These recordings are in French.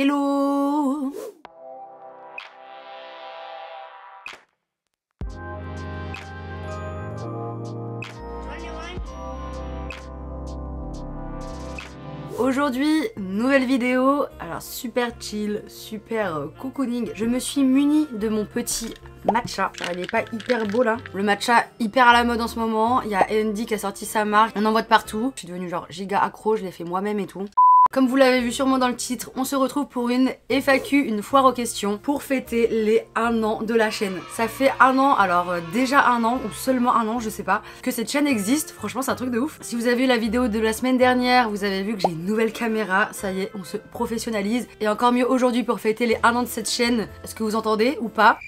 Hello! Aujourd'hui, nouvelle vidéo, alors super chill, super cocooning. Je me suis munie de mon petit matcha. Il est pas hyper beau là. Le matcha hyper à la mode en ce moment. Il y a Andy qui a sorti sa marque, on en voit de partout. Je suis devenue genre giga accro, je l'ai fait moi-même et tout. Comme vous l'avez vu sûrement dans le titre, on se retrouve pour une FAQ, une foire aux questions, pour fêter les 1 an de la chaîne. Ça fait 1 an, alors déjà 1 an, ou seulement 1 an, je sais pas, que cette chaîne existe. Franchement, c'est un truc de ouf. Si vous avez vu la vidéo de la semaine dernière, vous avez vu que j'ai une nouvelle caméra. Ça y est, on se professionnalise. Et encore mieux aujourd'hui pour fêter les 1 an de cette chaîne. Est-ce que vous entendez ou pas?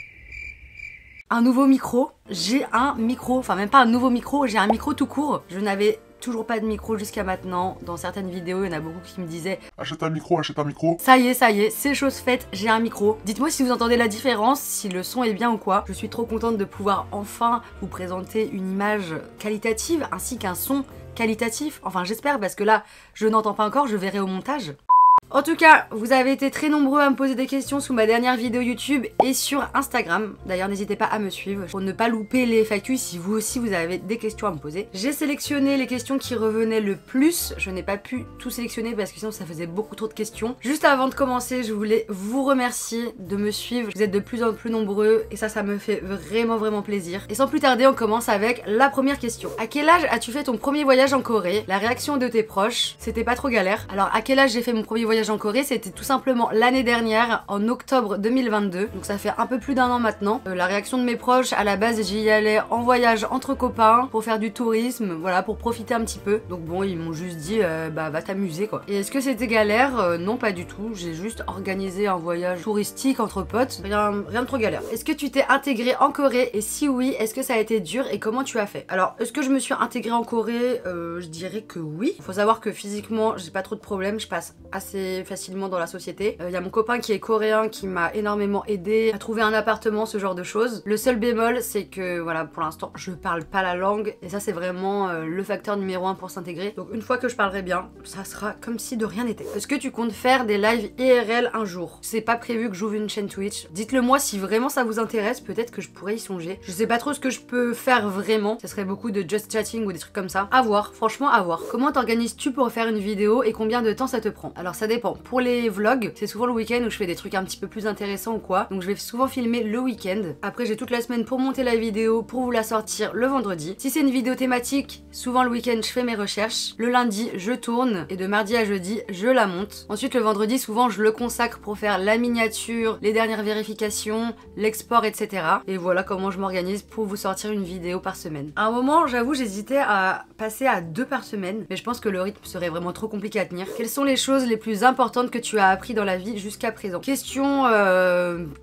Un nouveau micro. J'ai un micro, enfin même pas un nouveau micro, j'ai un micro tout court. Je n'avais toujours pas de micro jusqu'à maintenant. Dans certaines vidéos, il y en a beaucoup qui me disaient achète un micro, achète un micro. Ça y est, c'est chose faite, j'ai un micro. Dites-moi si vous entendez la différence, si le son est bien ou quoi. Je suis trop contente de pouvoir enfin vous présenter une image qualitative ainsi qu'un son qualitatif. Enfin j'espère parce que là, je n'entends pas encore, je verrai au montage. En tout cas, vous avez été très nombreux à me poser des questions sous ma dernière vidéo YouTube et sur Instagram. D'ailleurs, n'hésitez pas à me suivre pour ne pas louper les FAQ si vous aussi vous avez des questions à me poser. J'ai sélectionné les questions qui revenaient le plus. Je n'ai pas pu tout sélectionner parce que sinon ça faisait beaucoup trop de questions. Juste avant de commencer, je voulais vous remercier de me suivre. Vous êtes de plus en plus nombreux et ça me fait vraiment plaisir. Et sans plus tarder, on commence avec la première question. À quel âge as-tu fait ton premier voyage en Corée? La réaction de tes proches, c'était pas trop galère. Alors à quel âge j'ai fait mon premier voyage en Corée? C'était tout simplement l'année dernière, en octobre 2022, donc ça fait un peu plus d'1 an maintenant. La réaction de mes proches, à la base j'y allais en voyage entre copains, pour faire du tourisme, voilà, pour profiter un petit peu. Donc bon, ils m'ont juste dit, bah va t'amuser quoi. Et est-ce que c'était galère? Non, pas du tout, j'ai juste organisé un voyage touristique entre potes, rien de trop galère. Est-ce que tu t'es intégré en Corée? Et si oui, est-ce que ça a été dur et comment tu as fait? Alors, est-ce que je me suis intégrée en Corée? Je dirais que oui. Faut savoir que physiquement, j'ai pas trop de problèmes, je passe assez facilement dans la société. Il y a mon copain qui est coréen qui m'a énormément aidé à trouver un appartement, ce genre de choses. Le seul bémol, c'est que voilà, pour l'instant, je parle pas la langue et ça c'est vraiment le facteur numéro 1 pour s'intégrer. Donc une fois que je parlerai bien, ça sera comme si de rien n'était. Est-ce que tu comptes faire des lives IRL un jour? C'est pas prévu que j'ouvre une chaîne Twitch. Dites-le moi si vraiment ça vous intéresse, peut-être que je pourrais y songer. Je sais pas trop ce que je peux faire vraiment. Ce serait beaucoup de just chatting ou des trucs comme ça. À voir, franchement à voir. Comment t'organises-tu pour faire une vidéo et combien de temps ça te prend? Alors ça dépend. Pour les vlogs, c'est souvent le week-end où je fais des trucs un petit peu plus intéressants ou quoi. Donc je vais souvent filmer le week-end. Après j'ai toute la semaine pour monter la vidéo, pour vous la sortir le vendredi. Si c'est une vidéo thématique, souvent le week-end je fais mes recherches. Le lundi je tourne et de mardi à jeudi je la monte. Ensuite le vendredi souvent je le consacre pour faire la miniature, les dernières vérifications, l'export, etc. Et voilà comment je m'organise pour vous sortir une vidéo par semaine. À un moment j'avoue j'hésitais à passer à 2 par semaine, mais je pense que le rythme serait vraiment trop compliqué à tenir. Quelles sont les choses les plus importantes que tu as appris dans la vie jusqu'à présent? Question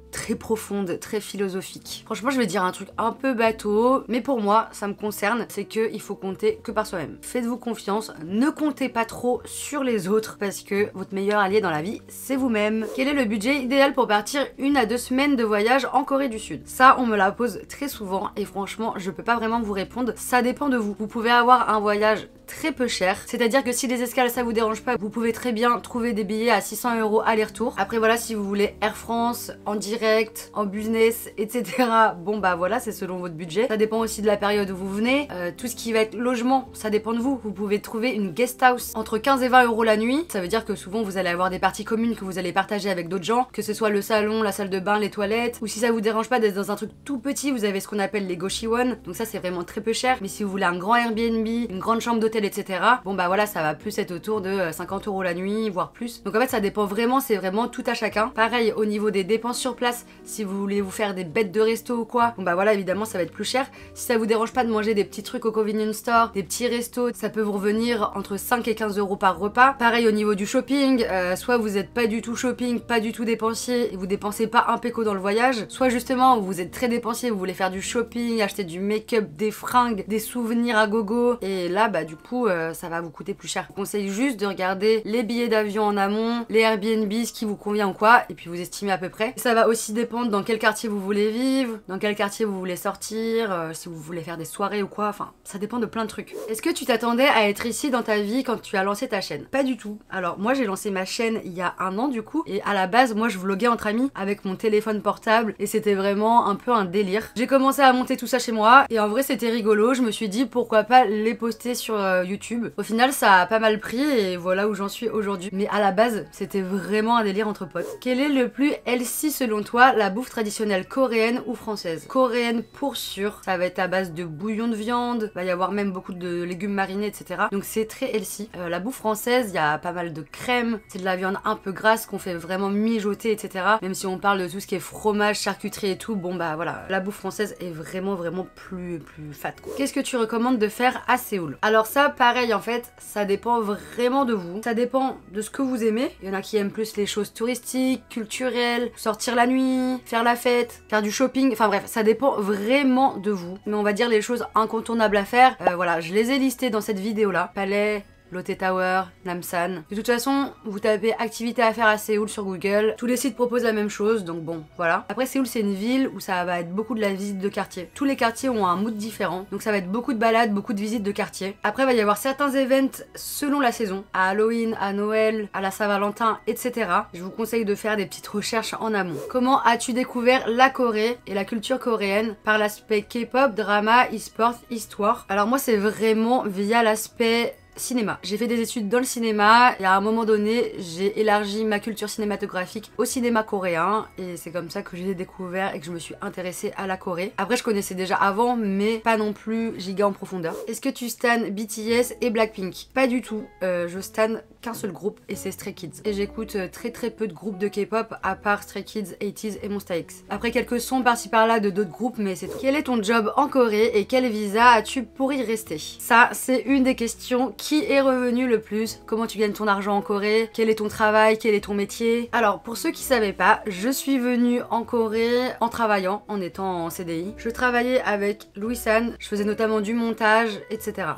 très profonde, très philosophique. Franchement, je vais dire un truc un peu bateau, mais pour moi, ça me concerne, c'est que il faut compter que par soi-même. Faites-vous confiance, ne comptez pas trop sur les autres, parce que votre meilleur allié dans la vie, c'est vous-même. Quel est le budget idéal pour partir 1 à 2 semaines de voyage en Corée du Sud? Ça, on me la pose très souvent, et franchement, je peux pas vraiment vous répondre. Ça dépend de vous. Vous pouvez avoir un voyage très peu cher, c'est-à-dire que si les escales ça vous dérange pas, vous pouvez très bien trouver des billets à 600 € aller-retour. Après voilà, si vous voulez Air France, en direct, en business, etc. Bon bah voilà, c'est selon votre budget. Ça dépend aussi de la période où vous venez. Tout ce qui va être logement, ça dépend de vous. Vous pouvez trouver une guest house entre 15 et 20 € la nuit. Ça veut dire que souvent vous allez avoir des parties communes que vous allez partager avec d'autres gens, que ce soit le salon, la salle de bain, les toilettes, ou si ça vous dérange pas d'être dans un truc tout petit, vous avez ce qu'on appelle les Goshiwon. Donc ça c'est vraiment très peu cher. Mais si vous voulez un grand Airbnb, une grande chambre d'hôtel, etc. Bon bah voilà, ça va plus être autour de 50 € la nuit, voire plus. Donc en fait ça dépend vraiment, c'est vraiment tout à chacun. Pareil au niveau des dépenses sur place, si vous voulez vous faire des bêtes de resto ou quoi, bon bah voilà, évidemment ça va être plus cher. Si ça vous dérange pas de manger des petits trucs au convenience store, des petits restos, ça peut vous revenir entre 5 et 15 € par repas. Pareil au niveau du shopping, soit vous êtes pas du tout shopping, pas du tout dépensier et vous dépensez pas un péco dans le voyage, soit justement vous êtes très dépensier, vous voulez faire du shopping, acheter du make-up, des fringues, des souvenirs à gogo, et là bah du coup coup ça va vous coûter plus cher. Je vous conseille juste de regarder les billets d'avion en amont, les Airbnb, ce qui vous convient ou quoi, et puis vous estimez à peu près. Ça va aussi dépendre dans quel quartier vous voulez vivre, dans quel quartier vous voulez sortir, si vous voulez faire des soirées ou quoi, enfin ça dépend de plein de trucs. Est-ce que tu t'attendais à être ici dans ta vie quand tu as lancé ta chaîne? Pas du tout. Alors moi j'ai lancé ma chaîne il y a 1 an du coup, et à la base moi je vloguais entre amis avec mon téléphone portable et c'était vraiment un peu un délire. J'ai commencé à monter tout ça chez moi et en vrai c'était rigolo, je me suis dit pourquoi pas les poster sur YouTube. Au final ça a pas mal pris et voilà où j'en suis aujourd'hui. Mais à la base c'était vraiment un délire entre potes. Quel est le plus healthy selon toi, la bouffe traditionnelle coréenne ou française? Coréenne pour sûr, ça va être à base de bouillon de viande, va y avoir même beaucoup de légumes marinés etc. Donc c'est très healthy. La bouffe française, il y a pas mal de crème, c'est de la viande un peu grasse qu'on fait vraiment mijoter etc. Même si on parle de tout ce qui est fromage, charcuterie et tout, bon bah voilà, la bouffe française est vraiment plus fat quoi. Qu'est-ce que tu recommandes de faire à Séoul? Alors ça pareil en fait, ça dépend vraiment de vous, ça dépend de ce que vous aimez. Il y en a qui aiment plus les choses touristiques, culturelles, sortir la nuit, faire la fête, faire du shopping, enfin bref, ça dépend vraiment de vous. Mais on va dire les choses incontournables à faire, voilà, je les ai listées dans cette vidéo là. Palais, Lotte Tower, Namsan. De toute façon, vous tapez activité à faire à Séoul sur Google. Tous les sites proposent la même chose, donc bon, voilà. Après, Séoul, c'est une ville où ça va être beaucoup de la visite de quartier. Tous les quartiers ont un mood différent, donc ça va être beaucoup de balades, beaucoup de visites de quartier. Après, il va y avoir certains événements selon la saison. À Halloween, à Noël, à la Saint-Valentin, etc. Je vous conseille de faire des petites recherches en amont. Comment as-tu découvert la Corée et la culture coréenne? Par l'aspect K-pop, drama, e-sport, histoire. Alors moi, c'est vraiment via l'aspect cinéma. J'ai fait des études dans le cinéma et à un moment donné, j'ai élargi ma culture cinématographique au cinéma coréen et c'est comme ça que j'ai découvert et que je me suis intéressée à la Corée. Après, je connaissais déjà avant, mais pas non plus giga en profondeur. Est-ce que tu stan BTS et Blackpink? Pas du tout. Je stan qu'un seul groupe et c'est Stray Kids. Et j'écoute très peu de groupes de K-pop à part Stray Kids, 80s et Monsta X. Après quelques sons par-ci par-là de d'autres groupes, mais c'est tout. Quel est ton job en Corée et quel visa as-tu pour y rester? Ça, c'est une des questions. Qui est revenu le plus? Comment tu gagnes ton argent en Corée? Quel est ton travail? Quel est ton métier? Alors, pour ceux qui savaient pas, je suis venue en Corée en travaillant, en étant en CDI. Je travaillais avec Louis San, je faisais notamment du montage, etc.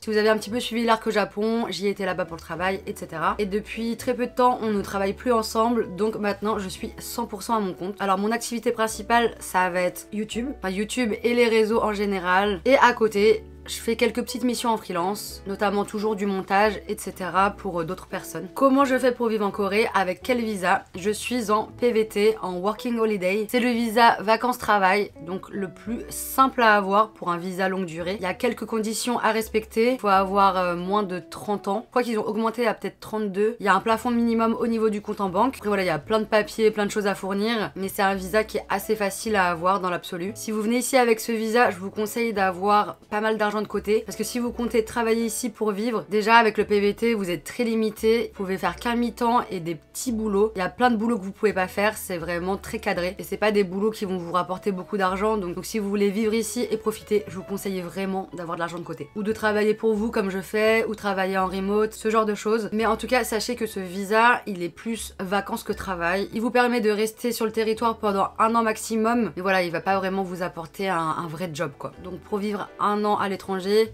Si vous avez un petit peu suivi l'arc au Japon, j'y étais là-bas pour le travail, etc. Et depuis très peu de temps, on ne travaille plus ensemble, donc maintenant je suis 100% à mon compte. Alors mon activité principale, ça va être YouTube, enfin YouTube et les réseaux en général. Et à côté, je fais quelques petites missions en freelance, notamment toujours du montage, etc. pour d'autres personnes. Comment je fais pour vivre en Corée? Avec quel visa? Je suis en PVT, en Working Holiday. C'est le visa vacances-travail, donc le plus simple à avoir pour un visa longue durée. Il y a quelques conditions à respecter. Il faut avoir moins de 30 ans. Je crois qu'ils ont augmenté à peut-être 32. Il y a un plafond minimum au niveau du compte en banque. Après voilà, il y a plein de papiers, plein de choses à fournir, mais c'est un visa qui est assez facile à avoir dans l'absolu. Si vous venez ici avec ce visa, je vous conseille d'avoir pas mal d'argent de côté parce que si vous comptez travailler ici pour vivre, déjà avec le PVT vous êtes très limité, vous pouvez faire qu'un mi-temps et des petits boulots. Il y a plein de boulots que vous pouvez pas faire, c'est vraiment très cadré et c'est pas des boulots qui vont vous rapporter beaucoup d'argent, donc si vous voulez vivre ici et profiter, je vous conseille vraiment d'avoir de l'argent de côté ou de travailler pour vous comme je fais ou travailler en remote, ce genre de choses. Mais en tout cas sachez que ce visa il est plus vacances que travail, il vous permet de rester sur le territoire pendant 1 an maximum, mais voilà, il va pas vraiment vous apporter un vrai job quoi. Donc pour vivre 1 an à l'étranger,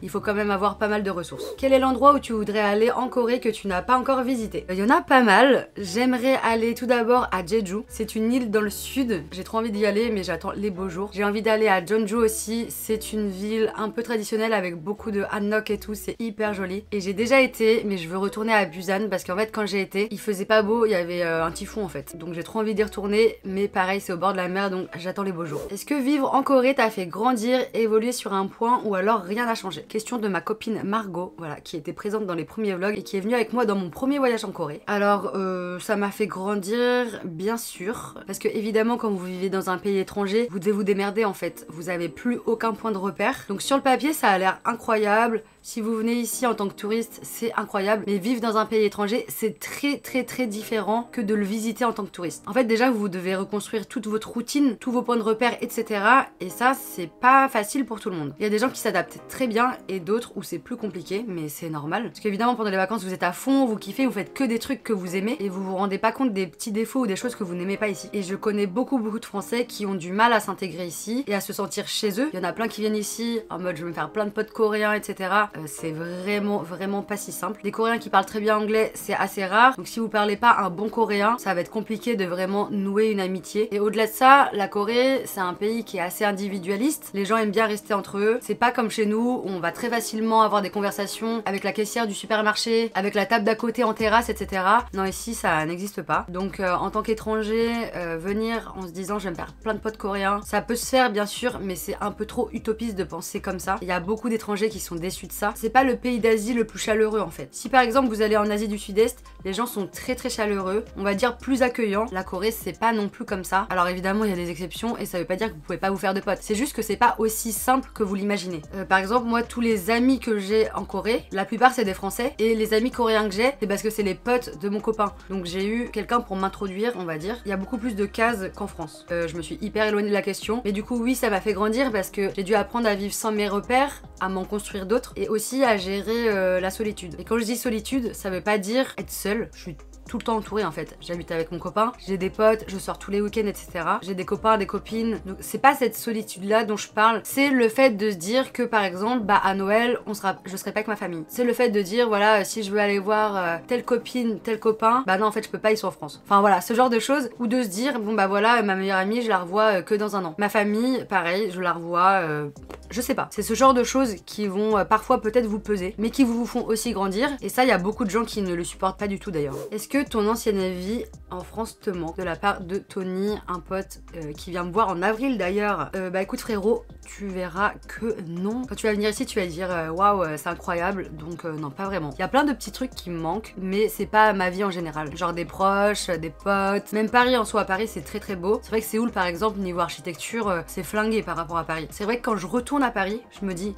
il faut quand même avoir pas mal de ressources. Quel est l'endroit où tu voudrais aller en Corée que tu n'as pas encore visité? Il y en a pas mal. J'aimerais aller tout d'abord à Jeju. C'est une île dans le sud. J'ai trop envie d'y aller, mais j'attends les beaux jours. J'ai envie d'aller à Jeonju aussi. C'est une ville un peu traditionnelle avec beaucoup de hanok et tout. C'est hyper joli. Et j'ai déjà été, mais je veux retourner à Busan parce qu'en fait, quand j'ai été, il faisait pas beau. Il y avait un typhon en fait. Donc j'ai trop envie d'y retourner. Mais pareil, c'est au bord de la mer, donc j'attends les beaux jours. Est-ce que vivre en Corée t'a fait grandir, évoluer sur un point ou alors rien n'a changé? Question de ma copine Margot, voilà, qui était présente dans les premiers vlogs et qui est venue avec moi dans mon premier voyage en Corée. Alors, ça m'a fait grandir, bien sûr, parce que évidemment, quand vous vivez dans un pays étranger, vous devez vous démerder en fait. Vous avez plus aucun point de repère. Donc sur le papier, ça a l'air incroyable. Si vous venez ici en tant que touriste, c'est incroyable. Mais vivre dans un pays étranger, c'est très différent que de le visiter en tant que touriste. En fait, déjà, vous devez reconstruire toute votre routine, tous vos points de repère, etc. Et ça, c'est pas facile pour tout le monde. Il y a des gens qui s'adaptent très bien et d'autres où c'est plus compliqué, mais c'est normal. Parce qu'évidemment pendant les vacances vous êtes à fond, vous kiffez, vous faites que des trucs que vous aimez et vous vous rendez pas compte des petits défauts ou des choses que vous n'aimez pas ici. Et je connais beaucoup de Français qui ont du mal à s'intégrer ici et à se sentir chez eux. Il y en a plein qui viennent ici en mode je vais me faire plein de potes coréens, etc. C'est vraiment pas si simple. Des Coréens qui parlent très bien anglais, c'est assez rare. Donc si vous parlez pas un bon coréen, ça va être compliqué de vraiment nouer une amitié. Et au-delà de ça, la Corée, c'est un pays qui est assez individualiste. Les gens aiment bien rester entre eux. C'est pas comme chez nous où on va très facilement avoir des conversations avec la caissière du supermarché, avec la table d'à côté en terrasse, etc. Non, ici ça n'existe pas. Donc en tant qu'étranger, venir en se disant je vais me faire plein de potes coréens, ça peut se faire bien sûr, mais c'est un peu trop utopiste de penser comme ça. Il y a beaucoup d'étrangers qui sont déçus de ça. C'est pas le pays d'Asie le plus chaleureux en fait. Si par exemple vous allez en Asie du Sud-Est, les gens sont très chaleureux, on va dire plus accueillants. La Corée c'est pas non plus comme ça. Alors évidemment il y a des exceptions et ça veut pas dire que vous pouvez pas vous faire de potes. C'est juste que c'est pas aussi simple que vous l'imaginez. Par exemple moi tous les amis que j'ai en Corée, la plupart c'est des Français et les amis coréens que j'ai c'est parce que c'est les potes de mon copain. Donc j'ai eu quelqu'un pour m'introduire on va dire. Il y a beaucoup plus de cases qu'en France. Je me suis hyper éloignée de la question mais du coup oui ça m'a fait grandir parce que j'ai dû apprendre à vivre sans mes repères, à m'en construire d'autres et aussi à gérer la solitude. Et quand je dis solitude ça veut pas dire être seule. Je suis tout le temps entourée en fait. J'habite avec mon copain, j'ai des potes, je sors tous les week-ends, etc. J'ai des copains, des copines. Donc c'est pas cette solitude là dont je parle, c'est le fait de se dire que par exemple, bah à Noël, je serai pas avec ma famille. C'est le fait de dire voilà, si je veux aller voir telle copine, tel copain, bah non en fait je peux pas, ils sont en France. Enfin voilà, ce genre de choses. Ou de se dire bon bah voilà, ma meilleure amie, je la revois que dans un an. Ma famille, pareil, je la revois je sais pas. C'est ce genre de choses qui vont parfois peut-être vous peser, mais qui vous font aussi grandir. Et ça, il y a beaucoup de gens qui ne le supportent pas du tout d'ailleurs. Est-ce que ton ancienne vie en France te manque? De la part de Tony, un pote qui vient me voir en avril d'ailleurs. Bah écoute frérot, tu verras que non. Quand tu vas venir ici, tu vas dire waouh, c'est incroyable. Donc non, pas vraiment. Il y a plein de petits trucs qui me manquent, mais c'est pas ma vie en général. Genre des proches, des potes. Même Paris en soi, Paris c'est très beau. C'est vrai que Séoul par exemple, niveau architecture, c'est flingué par rapport à Paris. C'est vrai que quand je retourne à Paris, je me dis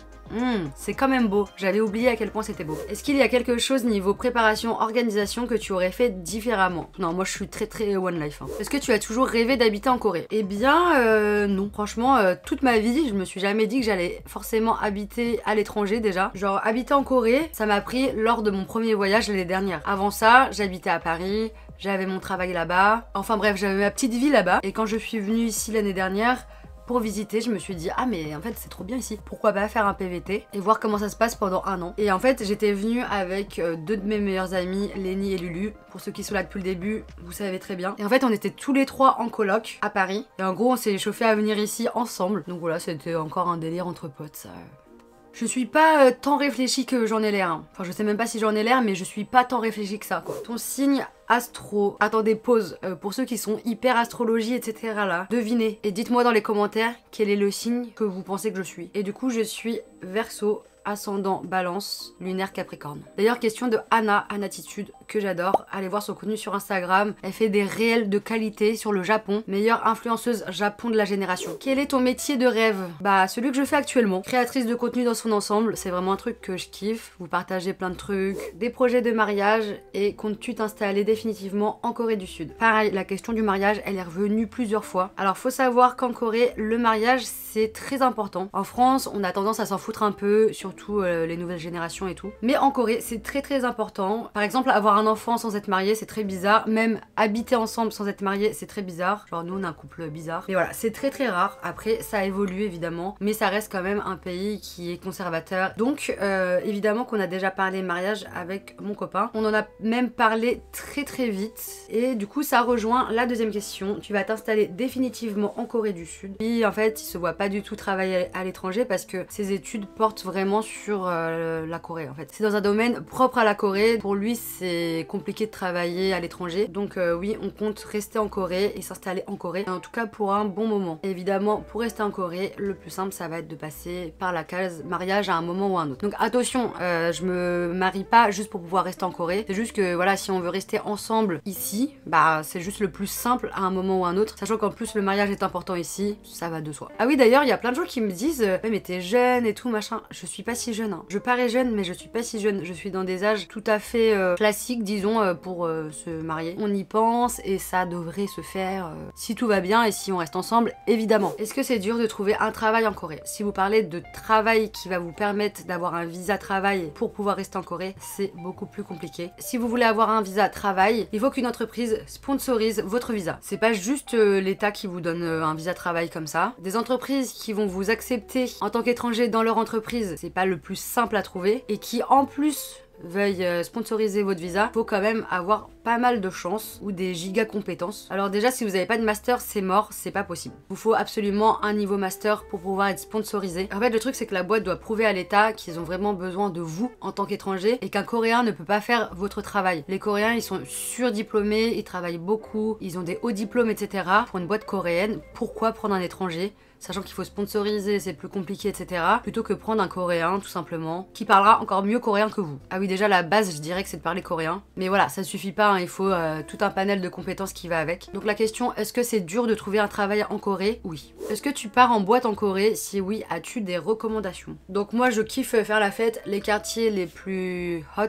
c'est quand même beau. J'avais oublié à quel point c'était beau. Est-ce qu'il y a quelque chose niveau préparation, organisation que tu aurais fait différemment? Non, moi je suis très one life. Est-ce que tu as toujours rêvé d'habiter en Corée? Eh bien, non. Franchement, toute ma vie, je me suis jamais dit que j'allais forcément habiter à l'étranger déjà. Genre, habiter en Corée, ça m'a pris lors de mon premier voyage l'année dernière. Avant ça, j'habitais à Paris, j'avais mon travail là-bas. Enfin bref, j'avais ma petite vie là-bas. Et quand je suis venue ici l'année dernière, pour visiter, je me suis dit ah mais en fait c'est trop bien ici, pourquoi pas faire un PVT et voir comment ça se passe pendant un an. Et en fait j'étais venue avec deux de mes meilleurs amis, Lenny et Lulu. Pour ceux qui sont là depuis le début, vous savez très bien. Et en fait on était tous les trois en coloc à Paris et en gros on s'est chauffé à venir ici ensemble. Donc voilà, c'était encore un délire entre potes ça. Je suis pas tant réfléchie que j'en ai l'air. Hein. Enfin, je sais même pas si j'en ai l'air, mais je suis pas tant réfléchie que ça, quoi. Ton signe astro. Attendez, pause. Pour ceux qui sont hyper astrologie, etc. là, devinez. Et dites-moi dans les commentaires quel est le signe que vous pensez que je suis. Et du coup, je suis Verseau, ascendant Balance, lunaire Capricorne. D'ailleurs, question de Anatitude, que j'adore. Allez voir son contenu sur Instagram. Elle fait des réels de qualité sur le Japon. Meilleure influenceuse Japon de la génération. Quel est ton métier de rêve? Bah, celui que je fais actuellement. Créatrice de contenu dans son ensemble. C'est vraiment un truc que je kiffe. Vous partagez plein de trucs, des projets de mariage et comptes-tu t'installer définitivement en Corée du Sud? Pareil, la question du mariage, elle est revenue plusieurs fois. Alors, faut savoir qu'en Corée, le mariage, c'est très important. En France, on a tendance à s'en foutre un peu, surtout les nouvelles générations et tout. Mais en Corée, c'est très important. Par exemple, avoir un enfant sans être marié, c'est très bizarre. Même habiter ensemble sans être marié, c'est très bizarre. Genre nous, on a un couple bizarre. Mais voilà, c'est très rare. Après, ça évolue évidemment, mais ça reste quand même un pays qui est conservateur. Donc, évidemment qu'on a déjà parlé mariage avec mon copain. On en a même parlé très vite. Et du coup, ça rejoint la deuxième question. Tu vas t'installer définitivement en Corée du Sud. Puis en fait, il se voit pas du tout travailler à l'étranger parce que ses études portent vraiment sur la Corée en fait. C'est dans un domaine propre à la Corée. Pour lui, c'est compliqué de travailler à l'étranger. Donc oui, on compte rester en Corée et s'installer en Corée. En tout cas, pour un bon moment. Et évidemment, pour rester en Corée, le plus simple, ça va être de passer par la case mariage à un moment ou à un autre. Donc attention, je me marie pas juste pour pouvoir rester en Corée. C'est juste que voilà, si on veut rester ensemble ici, bah c'est juste le plus simple à un moment ou à un autre. Sachant qu'en plus, le mariage est important ici, ça va de soi. Ah oui, d'ailleurs, il y a plein de gens qui me disent ouais, mais t'es jeune et tout, machin. Je suis pas pas si jeune, hein. Je parais jeune, mais je suis pas si jeune. Je suis dans des âges tout à fait classiques, disons, pour se marier. On y pense et ça devrait se faire si tout va bien et si on reste ensemble, évidemment. Est-ce que c'est dur de trouver un travail en Corée? Si vous parlez de travail qui va vous permettre d'avoir un visa travail pour pouvoir rester en Corée, c'est beaucoup plus compliqué. Si vous voulez avoir un visa travail, il faut qu'une entreprise sponsorise votre visa. C'est pas juste l'État qui vous donne un visa travail comme ça. Des entreprises qui vont vous accepter en tant qu'étranger dans leur entreprise, c'est pas le plus simple à trouver et qui en plus veuille sponsoriser votre visa, faut quand même avoir pas mal de chance ou des giga compétences. Alors déjà, si vous n'avez pas de master, c'est mort, c'est pas possible. Il vous faut absolument un niveau master pour pouvoir être sponsorisé. En fait, le truc c'est que la boîte doit prouver à l'État qu'ils ont vraiment besoin de vous en tant qu'étranger et qu'un Coréen ne peut pas faire votre travail. Les Coréens, ils sont surdiplômés, ils travaillent beaucoup, ils ont des hauts diplômes, etc. Pour une boîte coréenne, pourquoi prendre un étranger sachant qu'il faut sponsoriser, c'est plus compliqué, etc. plutôt que prendre un Coréen, tout simplement, qui parlera encore mieux coréen que vous. Ah oui, déjà, la base, je dirais que c'est de parler coréen. Mais voilà, ça suffit pas, hein, il faut tout un panel de compétences qui va avec. Donc la question, est-ce que c'est dur de trouver un travail en Corée? Oui. Est-ce que tu pars en boîte en Corée? Si oui, as-tu des recommandations? Donc moi, je kiffe faire la fête. Les quartiers les plus hot,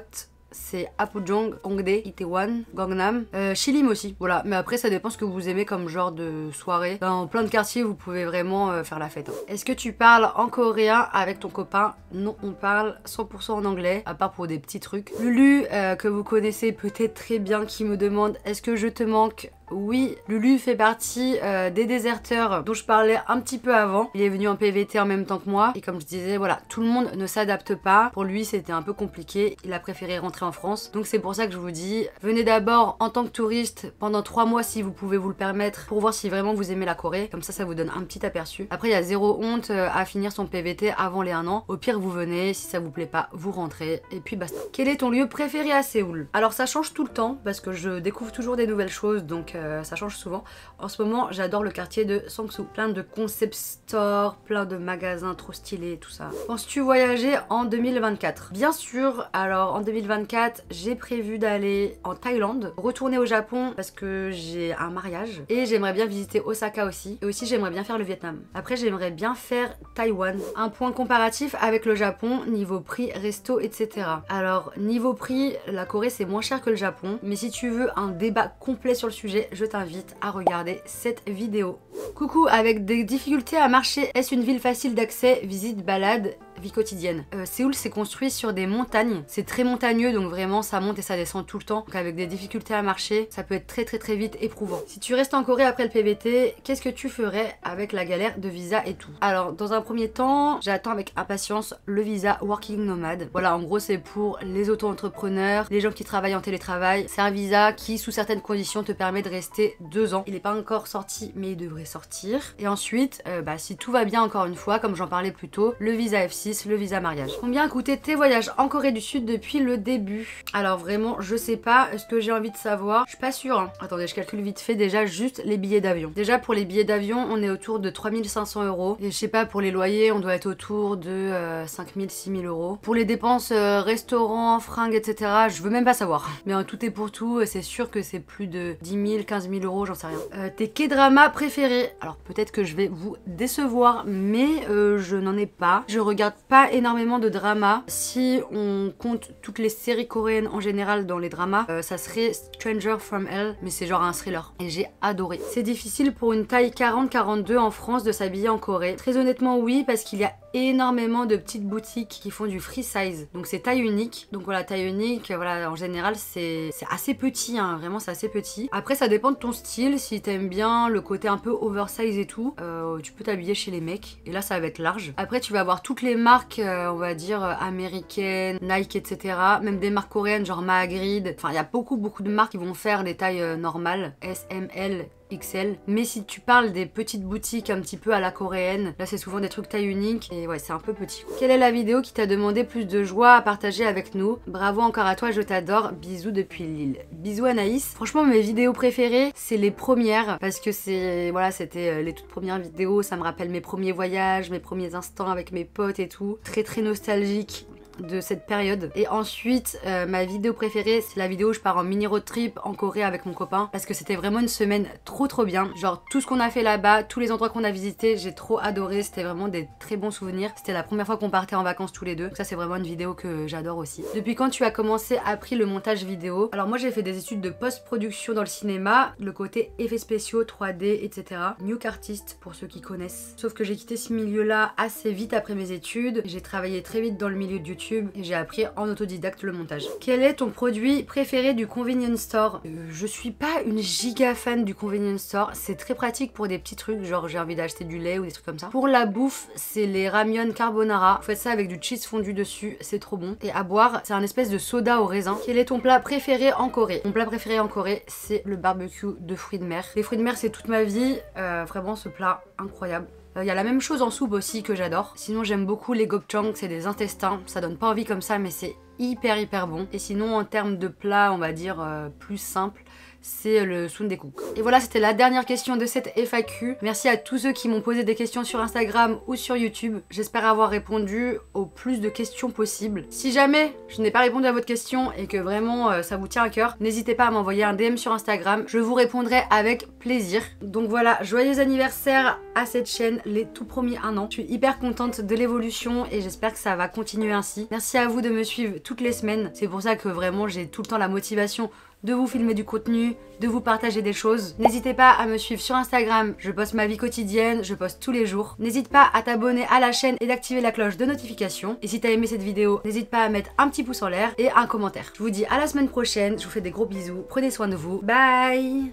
c'est Apgujeong, Hongdae, Itaewon, Gangnam, Chilim aussi, voilà. Mais après ça dépend ce que vous aimez comme genre de soirée. Dans plein de quartiers vous pouvez vraiment faire la fête, hein. Est-ce que tu parles en coréen avec ton copain? Non, on parle 100% en anglais, à part pour des petits trucs. Lulu, que vous connaissez peut-être très bien, qui me demande est-ce que je te manque? Oui, Lulu fait partie des déserteurs dont je parlais un petit peu avant. Il est venu en PVT en même temps que moi. Et comme je disais, voilà, tout le monde ne s'adapte pas. Pour lui, c'était un peu compliqué. Il a préféré rentrer en France. Donc c'est pour ça que je vous dis, venez d'abord en tant que touriste pendant 3 mois si vous pouvez vous le permettre pour voir si vraiment vous aimez la Corée. Comme ça vous donne un petit aperçu. Après, il y a zéro honte à finir son PVT avant les 1 an. Au pire, vous venez. Si ça vous plaît pas, vous rentrez. Et puis basta. Quel est ton lieu préféré à Séoul? Alors ça change tout le temps parce que je découvre toujours des nouvelles choses. Donc ça change souvent. En ce moment, j'adore le quartier de Sangsu. Plein de concept stores, plein de magasins trop stylés, tout ça. Penses-tu voyager en 2024? Bien sûr. Alors en 2024, j'ai prévu d'aller en Thaïlande, retourner au Japon parce que j'ai un mariage et j'aimerais bien visiter Osaka aussi. Et aussi, j'aimerais bien faire le Vietnam. Après, j'aimerais bien faire Taïwan. Un point comparatif avec le Japon, niveau prix, resto, etc. Alors, niveau prix, la Corée, c'est moins cher que le Japon. Mais si tu veux un débat complet sur le sujet, je t'invite à regarder cette vidéo. Coucou, avec des difficultés à marcher, est-ce une ville facile d'accès, visite, balade, vie quotidienne? Séoul s'est construit sur des montagnes, c'est très montagneux donc vraiment ça monte et ça descend tout le temps. Donc avec des difficultés à marcher, ça peut être très vite éprouvant. Si tu restes en Corée après le PVT, qu'est-ce que tu ferais avec la galère de visa et tout? Alors dans un premier temps, j'attends avec impatience le visa Working Nomad. Voilà, en gros c'est pour les auto-entrepreneurs, les gens qui travaillent en télétravail. C'est un visa qui sous certaines conditions te permet de rester 2 ans. Il n'est pas encore sorti mais il devrait sortir. Et ensuite, si tout va bien encore une fois, comme j'en parlais plus tôt, le visa F6, le visa mariage. Combien a coûté tes voyages en Corée du Sud depuis le début? Alors vraiment, je sais pas. Est-ce que j'ai envie de savoir? Je suis pas sûre, hein. Attendez, je calcule vite fait déjà juste les billets d'avion. Déjà pour les billets d'avion, on est autour de 3500 €. Et je sais pas, pour les loyers, on doit être autour de 5000, 6000 €. Pour les dépenses restaurants, fringues, etc., je veux même pas savoir. Mais en tout et pour tout, c'est sûr que c'est plus de 10 000, 15 000 €, j'en sais rien. Tes K-dramas préférés? Alors peut-être que je vais vous décevoir, mais je n'en ai pas. Je regarde pas énormément de dramas. Si on compte toutes les séries coréennes en général dans les dramas, ça serait Stranger from Hell, mais c'est genre un thriller. Et j'ai adoré. C'est difficile pour une taille 40-42 en France de s'habiller en Corée. Très honnêtement oui, parce qu'il y a énormément de petites boutiques qui font du free size. Donc c'est taille unique. Donc voilà, taille unique, voilà, en général c'est assez petit, hein, vraiment c'est assez petit. Après ça dépend de ton style, si t'aimes bien le côté un peu oversize et tout, tu peux t'habiller chez les mecs. Et là ça va être large. Après tu vas avoir toutes les marques, on va dire américaines, Nike, etc. Même des marques coréennes genre Mahagrid. Enfin il y a beaucoup de marques qui vont faire des tailles normales, S, M, L, XL. Mais si tu parles des petites boutiques un petit peu à la coréenne, là c'est souvent des trucs taille unique et ouais c'est un peu petit. Quelle est la vidéo qui t'a demandé plus de joie à partager avec nous? Bravo encore à toi, je t'adore, bisous depuis Lille. Bisous Anaïs. Franchement mes vidéos préférées c'est les premières parce que c'est voilà, c'était les toutes premières vidéos, ça me rappelle mes premiers voyages, mes premiers instants avec mes potes et tout. Très nostalgique. de cette période. Et ensuite, ma vidéo préférée, c'est la vidéo où je pars en mini road trip en Corée avec mon copain, parce que c'était vraiment une semaine trop bien. Genre tout ce qu'on a fait là-bas, tous les endroits qu'on a visités, j'ai trop adoré, c'était vraiment des très bons souvenirs. C'était la première fois qu'on partait en vacances tous les deux. Donc ça c'est vraiment une vidéo que j'adore aussi. Depuis quand tu as commencé à apprendre le montage vidéo? Alors moi j'ai fait des études de post-production dans le cinéma, le côté effets spéciaux, 3D, etc. Nuke artist pour ceux qui connaissent. Sauf que j'ai quitté ce milieu-là assez vite après mes études. J'ai travaillé très vite dans le milieu de YouTube et j'ai appris en autodidacte le montage. Quel est ton produit préféré du convenience store? Je suis pas une giga fan du convenience store. C'est très pratique pour des petits trucs, genre j'ai envie d'acheter du lait ou des trucs comme ça. Pour la bouffe, c'est les ramyun carbonara. Vous faites ça avec du cheese fondu dessus, c'est trop bon. Et à boire, c'est un espèce de soda au raisin. Quel est ton plat préféré en Corée? Mon plat préféré en Corée, c'est le barbecue de fruits de mer. Les fruits de mer, c'est toute ma vie. Vraiment, ce plat incroyable. Il y a la même chose en soupe aussi que j'adore. Sinon j'aime beaucoup les gopchang, c'est des intestins. Ça donne pas envie comme ça mais c'est hyper bon. Et sinon en termes de plat on va dire plus simple, c'est le sundaekook. Et voilà, c'était la dernière question de cette FAQ. Merci à tous ceux qui m'ont posé des questions sur Instagram ou sur YouTube. J'espère avoir répondu au plus de questions possibles. Si jamais je n'ai pas répondu à votre question et que vraiment ça vous tient à cœur, n'hésitez pas à m'envoyer un DM sur Instagram. Je vous répondrai avec plaisir. Donc voilà, joyeux anniversaire à cette chaîne, les tout premiers 1 an. Je suis hyper contente de l'évolution et j'espère que ça va continuer ainsi. Merci à vous de me suivre toutes les semaines. C'est pour ça que vraiment j'ai tout le temps la motivation de vous filmer du contenu, de vous partager des choses. N'hésitez pas à me suivre sur Instagram, je poste ma vie quotidienne, je poste tous les jours. N'hésite pas à t'abonner à la chaîne et d'activer la cloche de notification. Et si t'as aimé cette vidéo, n'hésite pas à mettre un petit pouce en l'air et un commentaire. Je vous dis à la semaine prochaine, je vous fais des gros bisous, prenez soin de vous, bye!